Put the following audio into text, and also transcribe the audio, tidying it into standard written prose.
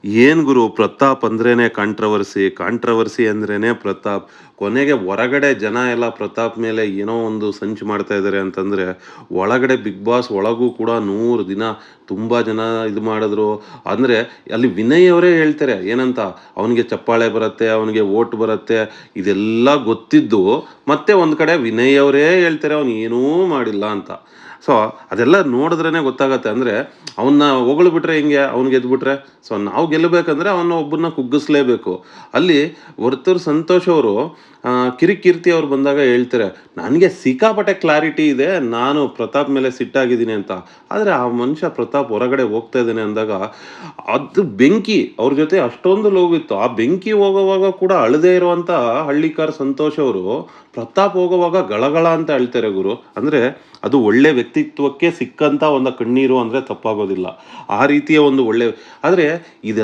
ಏನ್ ಗುರು ಪ್ರತಾಪ್ ಅಂದ್ರೇನೆ controversy, controversy ಅಂದ್ರೇನೆ ಪ್ರತಾಪ್. ಕೊನೆಗೆ ಹೊರಗಡೆ ಜನ ಎಲ್ಲ ಪ್ರತಾಪ್ ಮೇಲೆ ಏನೋ ಒಂದು ಸಂಚು ಮಾಡ್ತಾ ಇದ್ದಾರೆ ಅಂತಂದ್ರೆ, ಒಳಗಡೆ ಬಿಗ್ ಬಾಸ್ ಒಳಗೂ ಕೂಡ 100 ದಿನ ತುಂಬಾ ಜನ ಇದು ಮಾಡಿದ್ರು. ಅಂದ್ರೆ ಅಲ್ಲಿ ವಿನಯ್ ಅವರೇ ಹೇಳ್ತಾರೆ ಏನಂತ, ಅವನಿಗೆ ಚಪ್ಪಾಳೆ ಬರುತ್ತೆ, ಅವನಿಗೆ ವೋಟ್ ಬರುತ್ತೆ, ಇದೆಲ್ಲ ಗೊತ್ತಿದ್ದು ಮತ್ತೆ ಒಂದ್ ಕಡೆ ವಿನಯ್ ಅವರೇ ಹೇಳ್ತಾರೆ ಅವನು ಏನೂ ಮಾಡಿಲ್ಲ ಅಂತ. ಸೊ ಅದೆಲ್ಲ ನೋಡಿದ್ರೇನೆ ಗೊತ್ತಾಗತ್ತೆ. ಅಂದ್ರೆ ಅವನ್ನ ಹೊಗಳ್ಬಿಟ್ರೆ ಹೆಂಗೆ? ಅವ್ನು ಗೆದ್ಬಿಟ್ರೆ? ಸೊ ನಾವು ಗೆಲ್ಲಬೇಕಂದ್ರೆ ಅವನ್ನ ಒಬ್ಬನ್ನ ಕುಗ್ಗಿಸ್ಲೇಬೇಕು. ಅಲ್ಲಿ ವರ್ತೂರ್ ಸಂತೋಷ್ ಅವರು ಕಿರಿಕೀರ್ತಿ ಅವ್ರು ಬಂದಾಗ ಹೇಳ್ತಾರೆ, "ನನಗೆ ಸಿಕ್ಕಾಪಟ್ಟೆ ಕ್ಲಾರಿಟಿ ಇದೆ. ನಾನು ಪ್ರತಾಪ್ ಮೇಲೆ ಸಿಟ್ಟಾಗಿದ್ದೀನಿ" ಅಂತ. ಆದ್ರೆ ಆ ಮನುಷ್ಯ ಪ್ರತಾಪ್ ಹೊರಗಡೆ ಹೋಗ್ತಾ ಇದ್ದಾನೆ ಅಂದಾಗ, ಅದು ಬೆಂಕಿ ಅವ್ರ ಜೊತೆ ಅಷ್ಟೊಂದು ಲೋಗಿತ್ತು. ಆ ಬೆಂಕಿ ಹೋಗುವಾಗ ಕೂಡ ಅಳದೇ ಇರುವಂತ ಹಳ್ಳಿಕಾರ್ ಸಂತೋಷ್ ಅವರು ಪ್ರತಾಪ್ ಹೋಗುವಾಗ ಗಳಗಳ ಅಂತ ಅಳ್ತಾರೆ ಗುರು. ಅಂದ್ರೆ ಅದು ಒಳ್ಳೆ ವ್ಯಕ್ತಿತ್ವಕ್ಕೆ ಸಿಕ್ಕಂತ ಒಂದು ಕಣ್ಣೀರು ಅಂದ್ರೆ ತಪ್ಪಾಗೋದಿಲ್ಲ. ಆ ರೀತಿಯ ಒಂದು ಒಳ್ಳೆ ಆದ್ರೆ ಇದೆಲ್ಲ